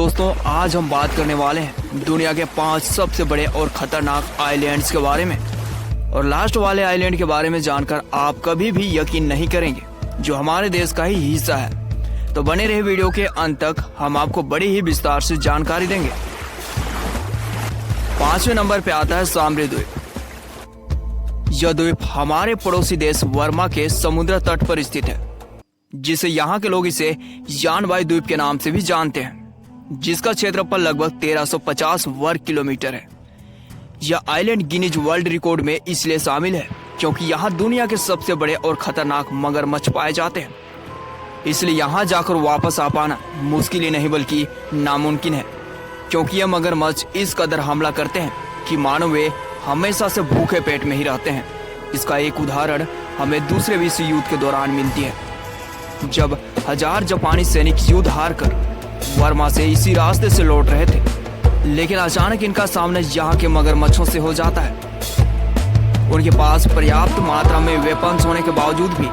दोस्तों, आज हम बात करने वाले हैं दुनिया के 5 सबसे बड़े और खतरनाक आइलैंड्स के बारे में। और लास्ट वाले आइलैंड के बारे में जानकर आप कभी भी यकीन नहीं करेंगे, जो हमारे देश का ही हिस्सा है। तो बने रहे वीडियो के अंत तक, हम आपको बड़ी ही विस्तार से जानकारी देंगे। 5वें नंबर पे आता है सामरी द्वीप। यह द्वीप हमारे पड़ोसी देश वर्मा के समुद्र तट पर स्थित है, जिसे यहाँ के लोग इसे यानबाई द्वीप के नाम से भी जानते हैं, जिसका क्षेत्रफल लगभग 1350 वर्ग किलोमीटर है। यह आइलैंड गिनीज वर्ल्ड रिकॉर्ड में इसलिए शामिल है क्योंकि यहाँ दुनिया के सबसे बड़े और खतरनाक मगरमच्छ पाए जाते हैं। इसलिए यहाँ जाकर वापस आ पाना मुश्किल ही नहीं बल्कि नामुमकिन है, क्योंकि यह मगरमच्छ इस कदर हमला करते हैं कि मानो वे हमेशा से भूखे पेट में ही रहते हैं। इसका एक उदाहरण हमें दूसरे विश्व युद्ध के दौरान मिलती है, जब 1000 जापानी सैनिक युद्ध हारकर वर्मा से इसी रास्ते से लौट रहे थे, लेकिन अचानक इनका सामना यहाँ के मगरमच्छों से हो जाता है। उनके पास पर्याप्त मात्रा में वेपन्स होने के बावजूद भी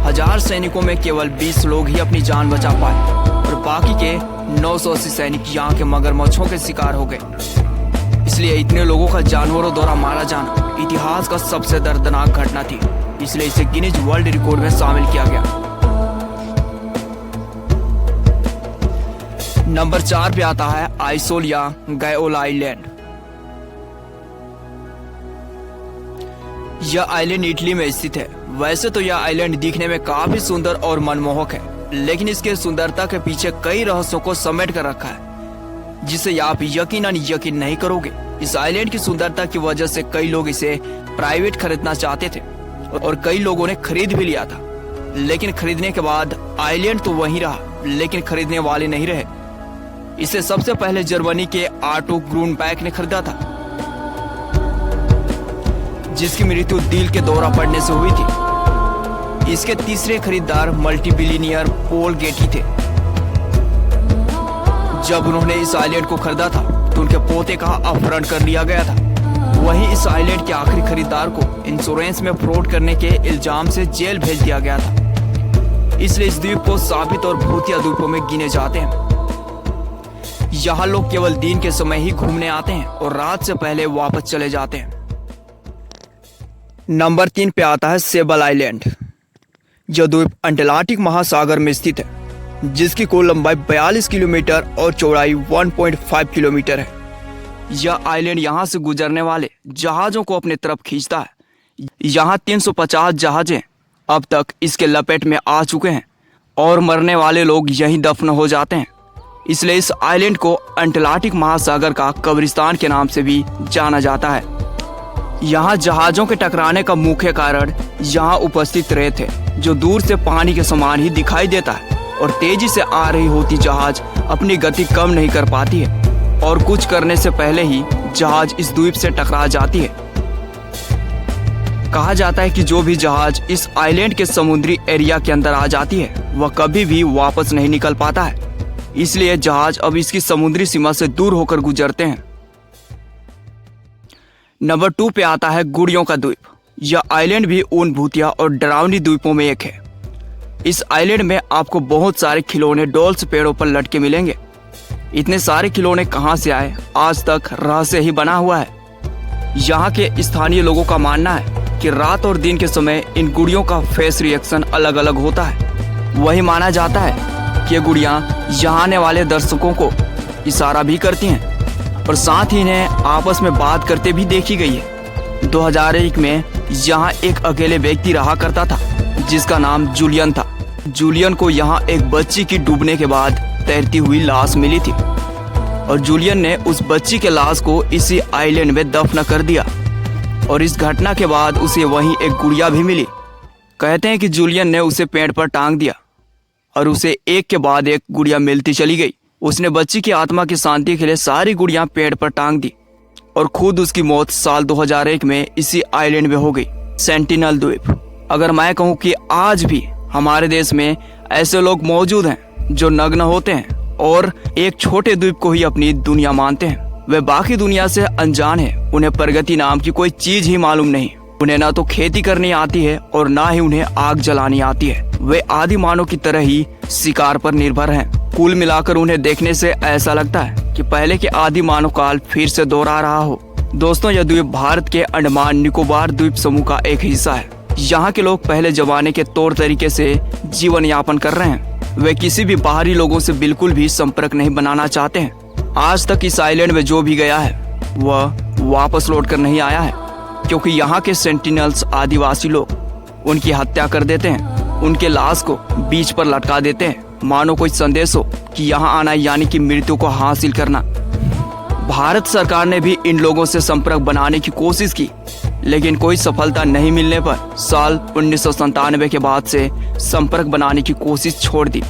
1000 सैनिकों में केवल 20 लोग ही अपनी जान बचा पाए और बाकी के 980 सैनिक यहाँ के मगरमच्छों के शिकार हो गए। इसलिए इतने लोगों का जानवरों द्वारा मारा जाना इतिहास का सबसे दर्दनाक घटना थी, इसलिए इसे गिनीज वर्ल्ड रिकॉर्ड में शामिल किया गया। नंबर 4 पे आता है आइसोल या गैओल आइलैंड। यह आइलैंड इटली में स्थित है। वैसे तो यह आइलैंड दिखने में काफी सुंदर और मनमोहक है, लेकिन इसके सुंदरता के पीछे कई रहस्यों को समेट कर रखा है, जिसे आप यकीन नहीं करोगे। इस आइलैंड की सुंदरता की वजह से कई लोग इसे प्राइवेट खरीदना चाहते थे और कई लोगों ने खरीद भी लिया था, लेकिन खरीदने के बाद आइलैंड तो वहीं रहा, लेकिन खरीदने वाले नहीं रहे। इसे सबसे पहले जर्मनी के आर्टो ग्रूनबैक ने खरीदा था, जिसकी मृत्यु दिल के दौरा पड़ने से हुई थी। इसके तीसरे खरीदार मल्टीबिलियनियर पॉल गेटी थे। जब उन्होंने इस आइलैंड को खरीदा था तो उनके पोते का अपहरण कर लिया गया था। वहीं इस आइलैंड के आखिरी खरीदार को इंश्योरेंस में फ्रॉड करने के इल्जाम से जेल भेज दिया गया था। इसलिए इस द्वीप को शापित और भूतिया द्वीपों में गिने जाते हैं। यहाँ लोग केवल दिन के समय ही घूमने आते हैं और रात से पहले वापस चले जाते हैं। नंबर 3 पे आता है सेबल आइलैंड। यह द्वीप अंटार्कटिक महासागर में स्थित है, जिसकी कुल लंबाई 42 किलोमीटर और चौड़ाई 1.5 किलोमीटर है। यह आइलैंड यहाँ से गुजरने वाले जहाजों को अपने तरफ खींचता है। यहाँ 350 जहाजें अब तक इसके लपेट में आ चुके हैं और मरने वाले लोग यहीं दफन हो जाते हैं। इसलिए इस आइलैंड को अंटार्कटिक महासागर का कब्रिस्तान के नाम से भी जाना जाता है। यहाँ जहाजों के टकराने का मुख्य कारण यहाँ उपस्थित रेत है, जो दूर से पानी के समान ही दिखाई देता है और तेजी से आ रही होती जहाज अपनी गति कम नहीं कर पाती है और कुछ करने से पहले ही जहाज इस द्वीप से टकरा जाती है। कहा जाता है कि जो भी जहाज इस आइलैंड के समुद्री एरिया के अंदर आ जाती है वह कभी भी वापस नहीं निकल पाता है, इसलिए जहाज अब इसकी समुद्री सीमा से दूर होकर गुजरते हैं। नंबर 2 पे आता है गुड़ियों का द्वीप। यह आइलैंड भी उन भूतिया और डरावनी द्वीपों में एक है। इस आइलैंड में आपको बहुत सारे खिलौने डॉल्स पेड़ों पर लटके मिलेंगे। इतने सारे खिलौने कहां से आए, आज तक रहस्य ही बना हुआ है। यहाँ के स्थानीय लोगों का मानना है कि रात और दिन के समय इन गुड़ियों का फेस रिएक्शन अलग अलग होता है। वही माना जाता है कि ये गुड़ियाँ यहाँ आने वाले दर्शकों को इशारा भी करती हैं और साथ ही इन्हें आपस में बात करते भी देखी गई है। 2001 में यहाँ एक अकेले व्यक्ति रहा करता था, जिसका नाम जूलियन था। जूलियन को यहाँ एक बच्ची की डूबने के बाद तैरती हुई लाश मिली थी और जूलियन ने उस बच्ची के लाश को इसी आइलैंड में दफन कर दिया और इस घटना के बाद उसे वहीं एक गुड़िया भी मिली। कहते हैं कि जूलियन ने उसे पेड़ पर टांग दिया और उसे एक के बाद एक गुड़िया मिलती चली गई। उसने बच्ची की आत्मा की शांति के लिए सारी गुड़ियां पेड़ पर टांग दी और खुद उसकी मौत साल 2001 में इसी आइलैंड में हो गई, सेंटिनल द्वीप। अगर मैं कहूं कि आज भी हमारे देश में ऐसे लोग मौजूद हैं जो नग्न होते हैं और एक छोटे द्वीप को ही अपनी दुनिया मानते हैं। वे बाकी दुनिया से अनजान है। उन्हें प्रगति नाम की कोई चीज ही मालूम नहीं। उन्हें ना तो खेती करनी आती है और ना ही उन्हें आग जलानी आती है। वे आदि मानव की तरह ही शिकार पर निर्भर हैं। कुल मिलाकर उन्हें देखने से ऐसा लगता है कि पहले के आदि मानव काल फिर से दोहरा रहा हो। दोस्तों, यह द्वीप भारत के अंडमान निकोबार द्वीप समूह का एक हिस्सा है। यहाँ के लोग पहले जमाने के तौर तरीके से जीवन यापन कर रहे हैं। वे किसी भी बाहरी लोगों से बिल्कुल भी संपर्क नहीं बनाना चाहते हैं। आज तक इस आइलैंड में जो भी गया है वह वापस लौट कर नहीं आया है, क्योंकि यहाँ के सेंटिनल्स आदिवासी लोग उनकी हत्या कर देते हैं, उनके लाश को बीच पर लटका देते हैं, मानो कोई संदेश हो कि यहाँ आना यानी कि मृत्यु को हासिल करना। भारत सरकार ने भी इन लोगों से संपर्क बनाने की कोशिश की, लेकिन कोई सफलता नहीं मिलने पर साल 1997 के बाद से संपर्क बनाने की कोशिश छोड़ दी।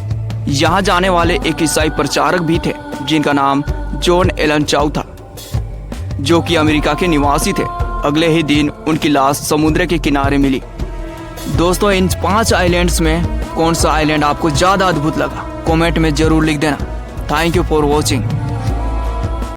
यहाँ जाने वाले एक ईसाई प्रचारक भी थे जिनका नाम जॉन एलन चाउ था, जो कि अमेरिका के निवासी थे। अगले ही दिन उनकी लाश समुद्र के किनारे मिली। दोस्तों, इन 5 आइलैंड्स में कौन सा आइलैंड आपको ज्यादा अद्भुत लगा, कमेंट में जरूर लिख देना। Thank you for watching.